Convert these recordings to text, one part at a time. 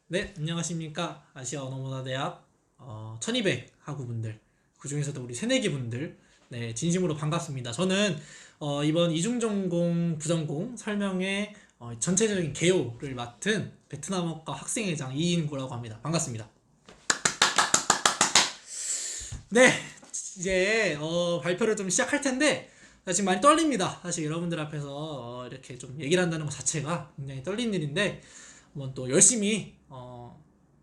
네, 안녕하십니까. 아시아 언어문화대학 1200 학우분들, 그 중에서도 우리 새내기 분들, 네, 진심으로 반갑습니다. 저는 이번 이중전공 부전공 설명의 전체적인 개요를 맡은 베트남어과 학생회장 이인구라고 합니다. 반갑습니다. 네, 이제 발표를 좀 시작할 텐데 지금 많이 떨립니다. 사실 여러분들 앞에서 이렇게 좀 얘기를 한다는 것 자체가 굉장히 떨리는 일인데 한번 또 열심히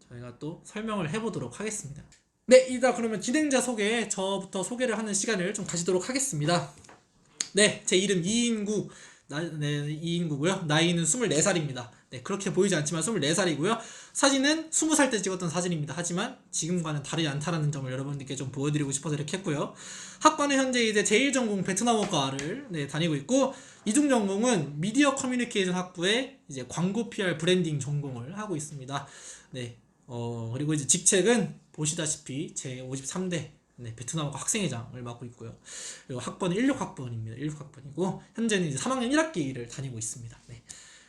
저희가 또 설명을 해보도록 하겠습니다. 네, 이다 그러면 진행자 소개, 저부터 소개를 하는 시간을 좀 가지도록 하겠습니다. 네, 제 이름 이인구, 네, 이인구고요. 나이는 24살입니다. 네, 그렇게 보이지 않지만 24살이고요. 사진은 20살 때 찍었던 사진입니다. 하지만 지금과는 다르지 않다는 점을 여러분들께 좀 보여드리고 싶어서 이렇게 했고요. 학과는 현재 이제 제1전공 베트남어과를 다니고 있고, 이중전공은 미디어 커뮤니케이션 학부에 이제 광고 PR 브랜딩 전공을 하고 있습니다. 네, 그리고 이제 직책은 보시다시피 제 53대 베트남어과 학생회장을 맡고 있고요. 그리고 학번은 16학번입니다. 16학번이고 현재는 이제 3학년 1학기를 다니고 있습니다. 네.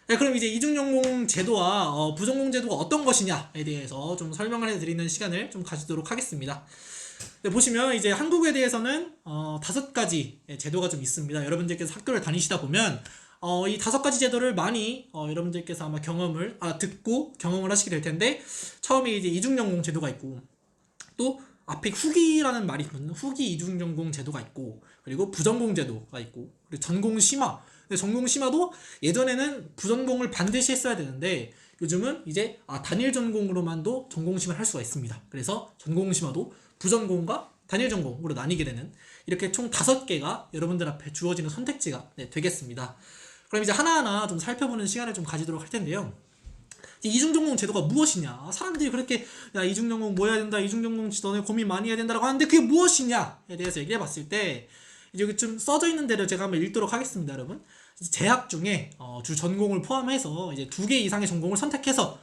네, 그럼 이제 이중전공 제도와 부전공 제도가 어떤 것이냐에 대해서 좀 설명을 해드리는 시간을 좀 가지도록 하겠습니다. 네, 보시면 이제 한국에 대해서는 5가지 제도가 좀 있습니다. 여러분들께서 학교를 다니시다 보면 이 5가지 제도를 많이 여러분들께서 아마 듣고 경험을 하시게 될 텐데, 처음에 이제 이중전공 제도가 있고, 또 앞에 후기라는 말이 있거든요. 후기 이중전공 제도가 있고, 그리고 부전공 제도가 있고, 그리고 전공 심화. 근데 전공 심화도 예전에는 부전공을 반드시 했어야 되는데 요즘은 이제 단일 전공으로만도 전공 심화를 할 수가 있습니다. 그래서 전공 심화도 부전공과 단일 전공으로 나뉘게 되는, 이렇게 총 5개가 여러분들 앞에 주어지는 선택지가 되겠습니다. 그럼 이제 하나하나 좀 살펴보는 시간을 좀 가지도록 할 텐데요. 이중전공 제도가 무엇이냐? 사람들이 그렇게 야 이중전공 뭐 해야 된다, 이중전공 너네 고민 많이 해야 된다라고 하는데 그게 무엇이냐에 대해서 얘기해 봤을 때, 이제 여기 좀 써져 있는 대로 제가 한번 읽도록 하겠습니다. 여러분, 재학 중에 주 전공을 포함해서 이제 2개 이상의 전공을 선택해서,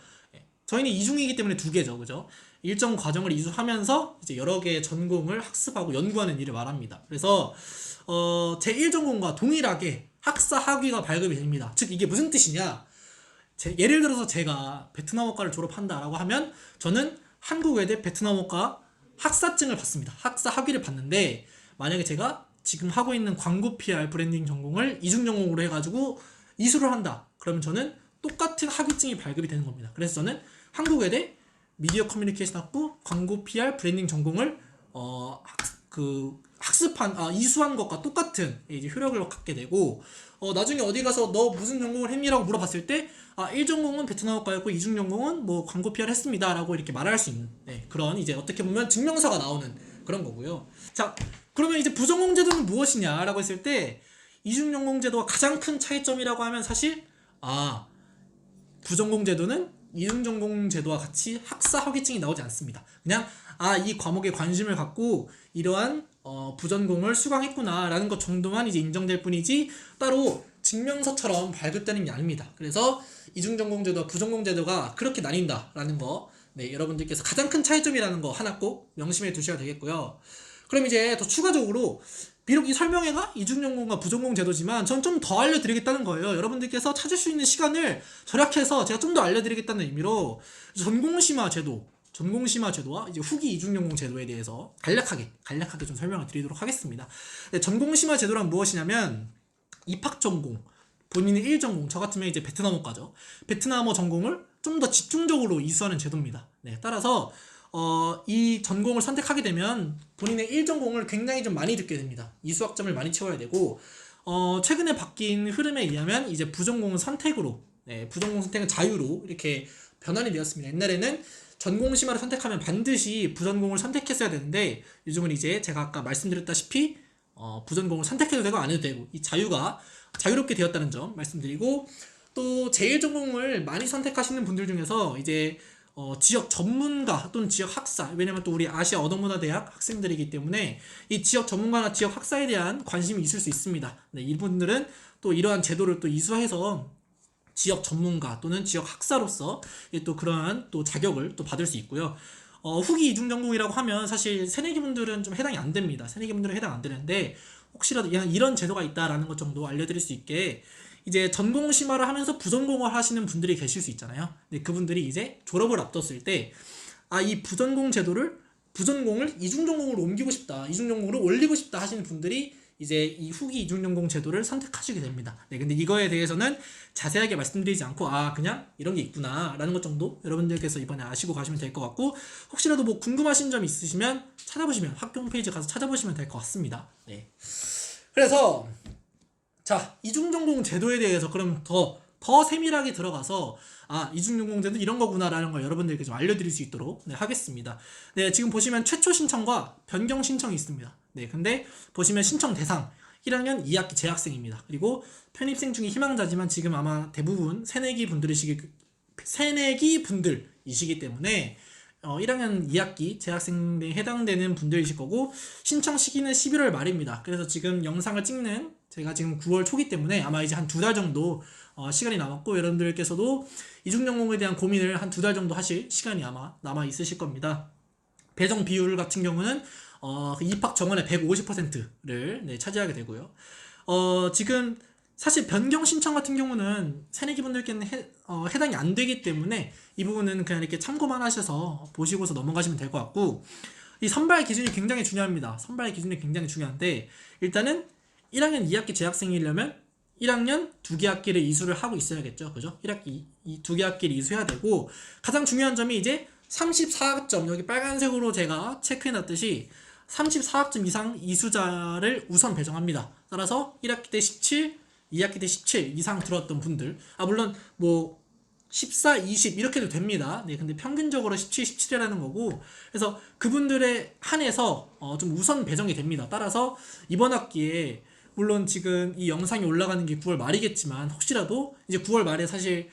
저희는 이중이기 때문에 2개죠, 그죠? 일정 과정을 이수하면서 이제 여러 개의 전공을 학습하고 연구하는 일을 말합니다. 그래서 제1전공과 동일하게 학사 학위가 발급이 됩니다. 즉 이게 무슨 뜻이냐? 예를 들어서 제가 베트남어과를 졸업한다라고 하면 저는 한국외대 베트남어과 학사증을 받습니다. 학사 학위를 받는데, 만약에 제가 지금 하고 있는 광고 PR 브랜딩 전공을 이중전공으로 해가지고 이수를 한다, 그러면 저는 똑같은 학위증이 발급이 되는 겁니다. 그래서 저는 한국외대 미디어 커뮤니케이션 학부 광고 PR 브랜딩 전공을 이수한 것과 똑같은 이제 효력을 갖게 되고, 나중에 어디 가서 너 무슨 전공을 했니라고 물어봤을 때 1전공은 베트남어과였고 2중전공은 뭐 광고 PR 했습니다 라고 이렇게 말할 수 있는, 그런 이제 어떻게 보면 증명서가 나오는 그런 거고요. 자, 그러면 이제 부전공 제도는 무엇이냐라고 했을 때, 이중전공 제도와 가장 큰 차이점이라고 하면 사실 부전공 제도는 이중전공 제도와 같이 학사 학위증이 나오지 않습니다. 그냥 이 과목에 관심을 갖고 이러한 부전공을 수강했구나 라는 것 정도만 이제 인정될 뿐이지 따로 증명서처럼 발급되는 게 아닙니다. 그래서 이중전공 제도와 부전공 제도가 그렇게 나뉜다 라는 거, 여러분들께서 가장 큰 차이점이라는 거 하나 꼭 명심해 두셔야 되겠고요. 그럼 이제 더 추가적으로, 비록 이 설명회가 이중전공과 부전공 제도지만 전 좀 더 알려드리겠다는 거예요. 여러분들께서 찾을 수 있는 시간을 절약해서 제가 좀 더 알려드리겠다는 의미로 전공심화 제도와 이제 후기 이중전공 제도에 대해서 간략하게 좀 설명을 드리도록 하겠습니다. 전공심화 제도란 무엇이냐면, 입학전공, 본인의 1전공, 저 같으면 이제 베트남어과죠. 베트남어 전공을 좀 더 집중적으로 이수하는 제도입니다. 따라서 이 전공을 선택하게 되면 본인의 1전공을 굉장히 좀 많이 듣게 됩니다. 이수학점을 많이 채워야 되고, 최근에 바뀐 흐름에 의하면 이제 부전공은 부전공 선택은 자유로 이렇게 변환이 되었습니다. 옛날에는 전공 심화를 선택하면 반드시 부전공을 선택했어야 되는데, 요즘은 이제 제가 아까 말씀드렸다시피 부전공을 선택해도 되고 안 해도 되고, 이 자유롭게 되었다는 점 말씀드리고, 또 제1전공을 많이 선택하시는 분들 중에서 이제 지역 전문가 또는 지역 학사, 왜냐면 또 우리 아시아 언어문화대학 학생들이기 때문에 이 지역 전문가나 지역 학사에 대한 관심이 있을 수 있습니다. 이분들은 또 이러한 제도를 또 이수해서 지역 전문가 또는 지역 학사로서 또 그러한 또 자격을 또 받을 수 있고요. 후기 이중전공이라고 하면 사실 새내기분들은 좀 해당이 안 됩니다. 새내기분들은 해당 안 되는데, 혹시라도 이런 제도가 있다라는 것 정도 알려드릴 수 있게, 이제 전공 심화를 하면서 부전공을 하시는 분들이 계실 수 있잖아요. 근데 그분들이 이제 졸업을 앞뒀을 때 이 부전공을 이중전공으로 옮기고 싶다, 이중전공으로 올리고 싶다 하시는 분들이 이제 이 후기 이중전공 제도를 선택하시게 됩니다. 네, 근데 이거에 대해서는 자세하게 말씀드리지 않고 그냥 이런 게 있구나 라는 것 정도 여러분들께서 이번에 아시고 가시면 될 것 같고, 혹시라도 뭐 궁금하신 점 있으시면 찾아보시면, 학교 홈페이지 가서 찾아보시면 될 것 같습니다. 네. 그래서 자, 이중전공 제도에 대해서 그럼 더 세밀하게 들어가서 이중전공 제도 이런 거구나라는 걸 여러분들께 좀 알려드릴 수 있도록 하겠습니다. 네, 지금 보시면 최초 신청과 변경 신청이 있습니다. 네, 근데 보시면 신청 대상 1학년 2학기 재학생입니다. 그리고 편입생 중에 희망자지만 지금 아마 대부분 새내기 분들이시기 때문에 1학년 2학기 재학생에 해당되는 분들이실 거고, 신청 시기는 11월 말입니다. 그래서 지금 영상을 찍는 제가 지금 9월 초기 때문에 아마 이제 한 2달 정도 시간이 남았고, 여러분들께서도 이중전공에 대한 고민을 한 2달 정도 하실 시간이 아마 남아 있으실 겁니다. 배정 비율 같은 경우는 입학 정원의 150%를 차지하게 되고요. 지금 사실 변경 신청 같은 경우는 새내기 분들께는 해당이 안 되기 때문에 이 부분은 그냥 이렇게 참고만 하셔서 보시고서 넘어가시면 될 것 같고, 이 선발 기준이 굉장히 중요합니다. 선발 기준이 굉장히 중요한데, 일단은 1학년 2학기 재학생이려면 1학년 2개 학기를 이수를 하고 있어야겠죠. 그죠? 1학기 2개 학기를 이수해야 되고, 가장 중요한 점이 이제 34학점, 여기 빨간색으로 제가 체크해놨듯이 34학점 이상 이수자를 우선 배정합니다. 따라서 1학기 때 17, 2학기 때 17 이상 들어왔던 분들, 물론 뭐 14, 20 이렇게도 됩니다. 네, 근데 평균적으로 17, 17이라는 거고, 그래서 그분들에 한해서 좀 우선 배정이 됩니다. 따라서 이번 학기에 물론 지금 이 영상이 올라가는 게 9월 말이겠지만, 혹시라도 이제 9월 말에 사실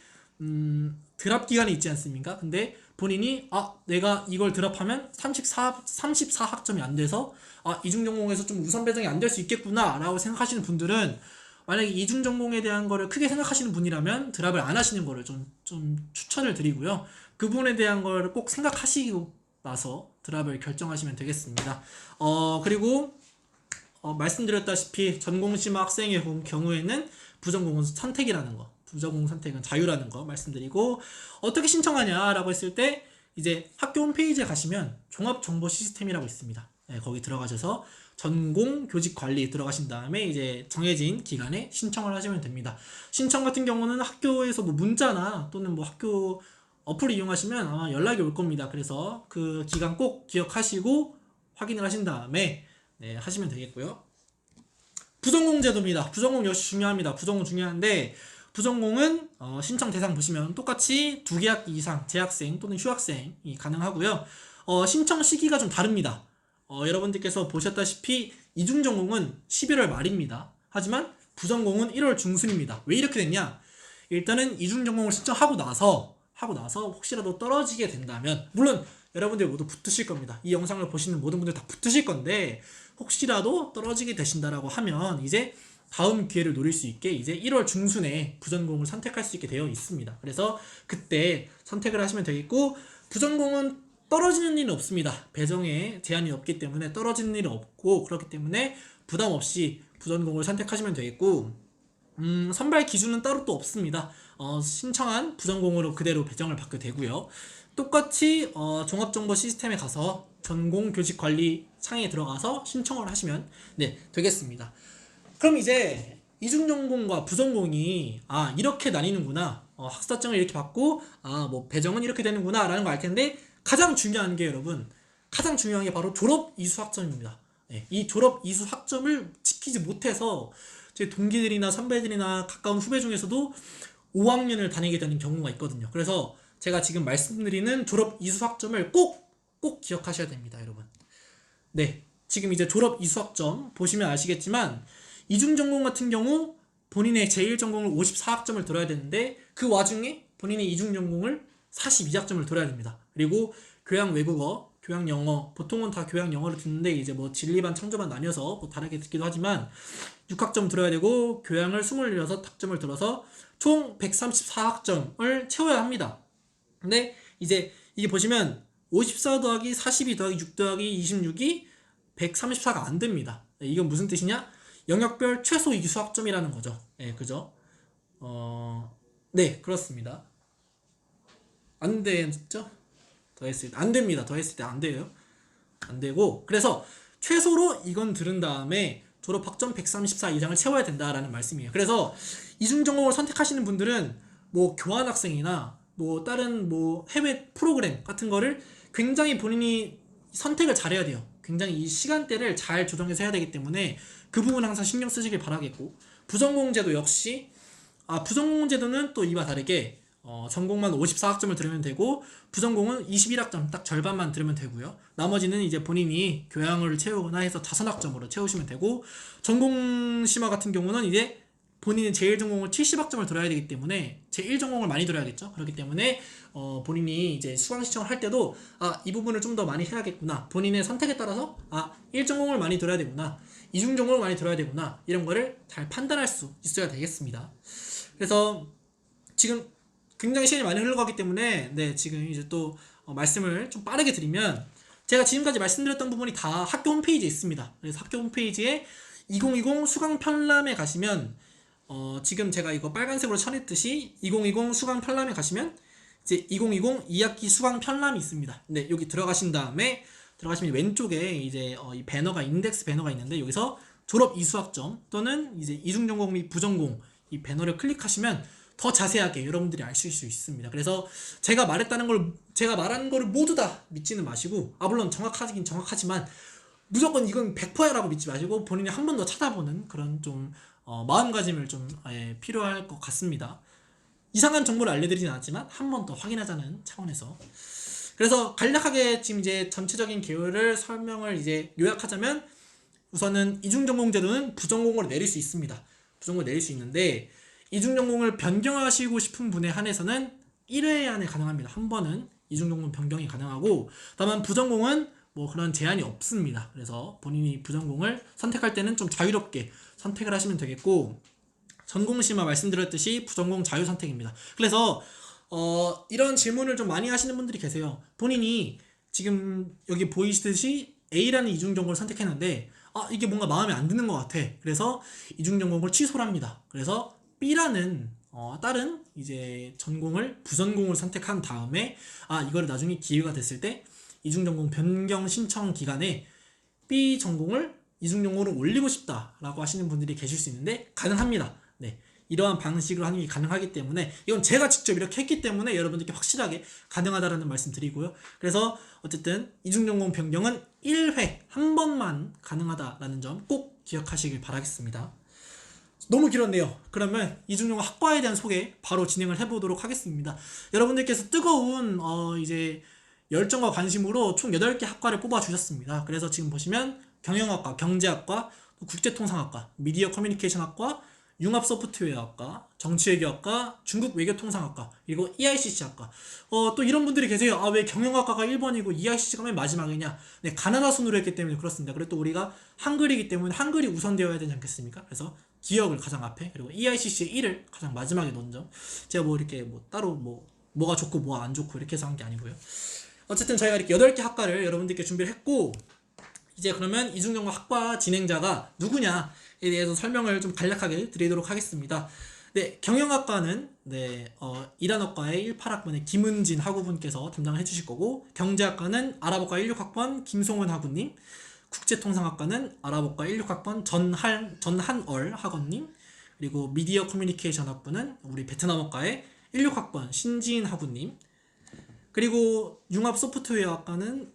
드랍 기간이 있지 않습니까? 근데 본인이 내가 이걸 드랍하면 34학점이 안 돼서 이중전공에서 좀 우선 배정이 안 될 수 있겠구나 라고 생각하시는 분들은, 만약에 이중전공에 대한 거를 크게 생각하시는 분이라면 드랍을 안 하시는 거를 좀 추천을 드리고요. 그 부분에 대한 걸 꼭 생각하시고 나서 드랍을 결정하시면 되겠습니다. 그리고 말씀드렸다시피 전공심화 학생의 경우에는 부전공은 선택이라는 거, 부전공 선택은 자유라는 거 말씀드리고, 어떻게 신청하냐라고 했을 때 이제 학교 홈페이지에 가시면 종합정보 시스템이라고 있습니다. 네, 거기 들어가셔서 전공 교직 관리 들어가신 다음에 이제 정해진 기간에 신청을 하시면 됩니다. 신청 같은 경우는 학교에서 뭐 문자나 또는 뭐 학교 어플을 이용하시면 아마 연락이 올 겁니다. 그래서 그 기간 꼭 기억하시고 확인을 하신 다음에 하시면 되겠고요. 부전공 제도입니다. 부전공 역시 중요합니다. 부전공 중요한데, 부전공은 신청 대상 보시면 똑같이 2개 학기 이상 재학생 또는 휴학생이 가능하고요. 신청 시기가 좀 다릅니다. 여러분들께서 보셨다시피 이중전공은 11월 말입니다. 하지만 부전공은 1월 중순입니다. 왜 이렇게 됐냐? 일단은 이중전공을 신청하고 나서 혹시라도 떨어지게 된다면, 물론 여러분들 모두 붙으실 겁니다. 이 영상을 보시는 모든 분들 다 붙으실 건데, 혹시라도 떨어지게 되신다라고 하면 이제 다음 기회를 노릴 수 있게 이제 1월 중순에 부전공을 선택할 수 있게 되어 있습니다. 그래서 그때 선택을 하시면 되겠고, 부전공은 떨어지는 일은 없습니다. 배정에 제한이 없기 때문에 떨어지는 일은 없고, 그렇기 때문에 부담 없이 부전공을 선택하시면 되겠고, 선발 기준은 따로 또 없습니다. 신청한 부전공으로 그대로 배정을 받게 되고요. 똑같이 종합정보 시스템에 가서 전공 교직 관리 창에 들어가서 신청을 하시면 되겠습니다. 그럼 이제 이중전공과 부전공이 이렇게 나뉘는구나, 학사증을 이렇게 받고 뭐 배정은 이렇게 되는구나 라는 걸 알 텐데, 가장 중요한 게 가장 중요한 게 바로 졸업 이수 학점입니다. 이 졸업 이수 학점을 지키지 못해서 제 동기들이나 선배들이나 가까운 후배 중에서도 5학년을 다니게 되는 경우가 있거든요. 그래서 제가 지금 말씀드리는 졸업 이수 학점을 꼭 기억하셔야 됩니다, 여러분. 지금 이제 졸업 이수 학점 보시면 아시겠지만, 이중전공 같은 경우 본인의 제1전공을 54학점을 들어야 되는데, 그 와중에 본인의 이중전공을 42학점을 들어야 됩니다. 그리고 교양 외국어, 교양 영어, 보통은 다 교양 영어를 듣는데 이제 뭐 진리반, 창조반 나뉘어서 뭐 다르게 듣기도 하지만 6학점 들어야 되고, 교양을 26학점을 들어서 총 134학점을 채워야 합니다. 근데 이제 이게 보시면 54 더하기 42 더하기 6 더하기 26이 134가 안 됩니다. 이건 무슨 뜻이냐? 영역별 최소 이수학점이라는 거죠. 그죠? 네, 그렇습니다. 안 되죠? 더했을 때 안 됩니다. 더했을 때 안 돼요. 안 되고, 그래서 최소로 이건 들은 다음에 졸업 학점 134 이상을 채워야 된다라는 말씀이에요. 그래서 이중 전공을 선택하시는 분들은 뭐 교환 학생이나 뭐 다른 뭐 해외 프로그램 같은 거를 굉장히 본인이 선택을 잘해야 돼요. 굉장히 이 시간대를 잘 조정해서 해야 되기 때문에 그 부분 항상 신경 쓰시길 바라겠고, 부전공제도 역시 부전공제도는 또 이와 다르게 전공만 54학점을 들으면 되고 부전공은 21학점 딱 절반만 들으면 되고요. 나머지는 이제 본인이 교양을 채우거나 해서 자선학점으로 채우시면 되고, 전공심화 같은 경우는 이제 본인이 제1전공을 70학점을 들어야 되기 때문에 제1전공을 많이 들어야겠죠. 그렇기 때문에 본인이 이제 수강 신청을 할 때도 이 부분을 좀 더 많이 해야겠구나, 본인의 선택에 따라서 1전공을 많이 들어야 되구나, 이중전공을 많이 들어야 되구나, 이런 거를 잘 판단할 수 있어야 되겠습니다. 그래서 지금 굉장히 시간이 많이 흘러가기 때문에 지금 이제 또 말씀을 좀 빠르게 드리면, 제가 지금까지 말씀드렸던 부분이 다 학교 홈페이지에 있습니다. 그래서 학교 홈페이지에 2020 수강 편람에 가시면 지금 제가 이거 빨간색으로 쳐냈듯이 2020 수강 편람에 가시면 이제 2020 2학기 수강 편람이 있습니다. 여기 들어가신 다음에 들어가시면 왼쪽에 이제 이 배너가, 인덱스 배너가 있는데, 여기서 졸업 이수학점 또는 이제 이중전공 및 부전공 이 배너를 클릭하시면 더 자세하게 여러분들이 아실 수 있습니다. 그래서 제가 말한 거를 모두 다 믿지는 마시고, 물론 정확하긴 정확하지만 무조건 이건 100%라고 믿지 마시고 본인이 한 번 더 찾아보는 그런 좀 마음가짐을 좀 필요할 것 같습니다. 이상한 정보를 알려드리진 않았지만 한 번 더 확인하자는 차원에서. 그래서 간략하게 지금 이제 전체적인 계율을 설명을 이제 요약하자면, 우선은 이중전공제도는 부전공으로 내릴 수 있습니다. 부전공을 내릴 수 있는데, 이중전공을 변경하시고 싶은 분에 한해서는 1회 안에 가능합니다. 한 번은 이중전공 변경이 가능하고, 다만 부전공은 뭐 그런 제한이 없습니다. 그래서 본인이 부전공을 선택할 때는 좀 자유롭게 선택을 하시면 되겠고, 전공심화 말씀드렸듯이 부전공 자유선택입니다. 그래서 이런 질문을 좀 많이 하시는 분들이 계세요. 본인이 지금 여기 보이시듯이 A라는 이중전공을 선택했는데 이게 뭔가 마음에 안 드는 것 같아. 그래서 이중전공을 취소를 합니다. 그래서 B라는 다른 이제 전공을 부전공을 선택한 다음에 이거를 나중에 기회가 됐을 때 이중전공 변경 신청 기간에 B 전공을 이중전공으로 올리고 싶다라고 하시는 분들이 계실 수 있는데 가능합니다. 이러한 방식으로 하는 게 가능하기 때문에, 이건 제가 직접 이렇게 했기 때문에 여러분들께 확실하게 가능하다라는 말씀 드리고요. 그래서 어쨌든 이중전공 변경은 1회 한 번만 가능하다라는 점 꼭 기억하시길 바라겠습니다. 너무 길었네요. 그러면 이중전공 학과에 대한 소개 바로 진행을 해보도록 하겠습니다. 여러분들께서 뜨거운 이제 열정과 관심으로 총 8개 학과를 뽑아주셨습니다. 그래서 지금 보시면 경영학과, 경제학과, 국제통상학과, 미디어 커뮤니케이션학과, 융합소프트웨어학과, 정치외교학과, 중국외교통상학과, 그리고 EICC학과. 또 이런 분들이 계세요. 왜 경영학과가 1번이고 EICC가 맨 마지막이냐. 가나다 순으로 했기 때문에 그렇습니다. 그리고 또 우리가 한글이기 때문에 한글이 우선되어야 되지 않겠습니까? 그래서 기억을 가장 앞에, 그리고 EICC의 1을 가장 마지막에 놓은 점. 제가 뭐 이렇게 뭐 따로 뭐가 좋고 뭐가 안 좋고 이렇게 해서 한 게 아니고요. 어쨌든 저희가 이렇게 8개 학과를 여러분들께 준비를 했고, 이제 그러면 이중전공 학과 진행자가 누구냐에 대해서 설명을 좀 간략하게 드리도록 하겠습니다. 경영학과는 이란어과의 18학번의 김은진 학우분께서 담당을 해주실 거고, 경제학과는 아랍어과 16학번 김송은 학우님, 국제통상학과는 아랍어과 16학번 전한얼 학원님, 그리고 미디어 커뮤니케이션 학부는 우리 베트남어과의 16학번 신지인 학우님, 그리고 융합소프트웨어학과는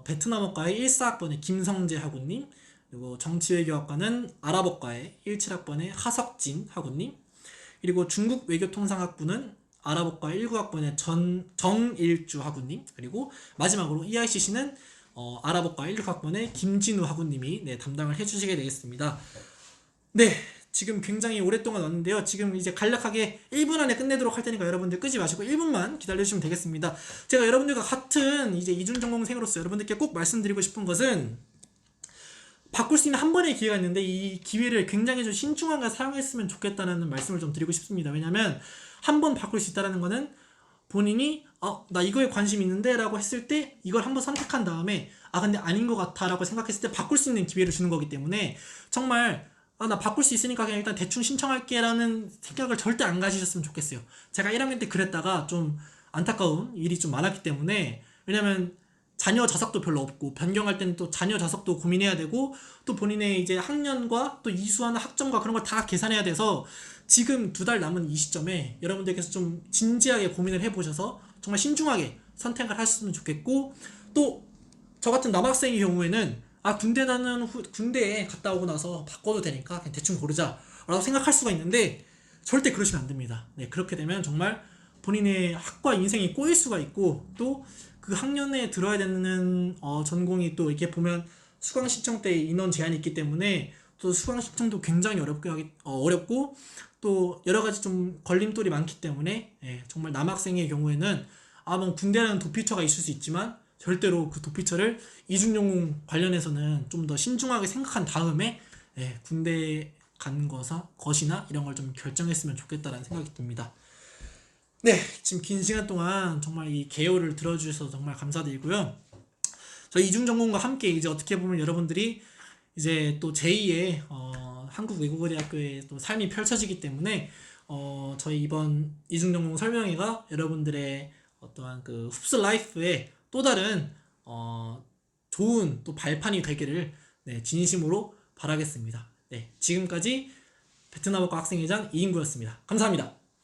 베트남어과의 14학번의 김성재 학우님, 그리고 정치외교학과는 아랍어과의 17학번의 하석진 학우님, 그리고 중국외교통상학부는 아랍어과 19학번의 정일주 학우님, 그리고 마지막으로 EICC는 아랍어과 16학번의 김진우 학우님이 담당을 해주시게 되겠습니다. 지금 굉장히 오랫동안 왔는데요. 지금 이제 간략하게 1분 안에 끝내도록 할 테니까 여러분들 끄지 마시고 1분만 기다려주시면 되겠습니다. 제가 여러분들과 같은 이제 이중전공생으로서 여러분들께 꼭 말씀드리고 싶은 것은, 바꿀 수 있는 한 번의 기회가 있는데 이 기회를 굉장히 좀 신중하게 사용했으면 좋겠다는 말씀을 좀 드리고 싶습니다. 왜냐면 한 번 바꿀 수 있다는 거는 본인이 나 이거에 관심 있는데 라고 했을 때 이걸 한번 선택한 다음에 근데 아닌 것 같아 라고 생각했을 때 바꿀 수 있는 기회를 주는 거기 때문에, 정말 아, 나 바꿀 수 있으니까 그냥 일단 대충 신청할게라는 생각을 절대 안 가지셨으면 좋겠어요. 제가 1학년 때 그랬다가 좀 안타까운 일이 좀 많았기 때문에, 왜냐면 자녀 자석도 별로 없고 변경할 때는 또 자녀 자석도 고민해야 되고 또 본인의 이제 학년과 또 이수하는 학점과 그런 걸 다 계산해야 돼서 지금 2달 남은 이 시점에 여러분들께서 좀 진지하게 고민을 해보셔서 정말 신중하게 선택을 하셨으면 좋겠고, 또 저 같은 남학생의 경우에는 아, 군대에 갔다 오고 나서 바꿔도 되니까 그냥 대충 고르자 라고 생각할 수가 있는데, 절대 그러시면 안 됩니다. 네, 그렇게 되면 정말 본인의 학과 인생이 꼬일 수가 있고, 또 그 학년에 들어야 되는 전공이 또 이렇게 보면 수강 신청 때 인원 제한이 있기 때문에 또 수강 신청도 굉장히 어렵고 또 여러 가지 좀 걸림돌이 많기 때문에, 예, 정말 남학생의 경우에는 아, 뭐 군대라는 도피처가 있을 수 있지만 절대로 그 도피처를 이중용공 관련해서는 좀 더 신중하게 생각한 다음에, 예, 군대 간 것이나 이런 걸 좀 결정했으면 좋겠다라는 생각이 듭니다. 네, 지금 긴 시간 동안 정말 이 개요를 들어주셔서 정말 감사드리고요. 저희 이중전공과 함께 이제 어떻게 보면 여러분들이 이제 또 제2의 한국외국어대학교의 또 삶이 펼쳐지기 때문에 저희 이번 이중전공 설명회가 여러분들의 어떠한 그 흡스 라이프의 또 다른 좋은 또 발판이 되기를, 네, 진심으로 바라겠습니다. 네, 지금까지 베트남어과 학생회장 이인구였습니다. 감사합니다.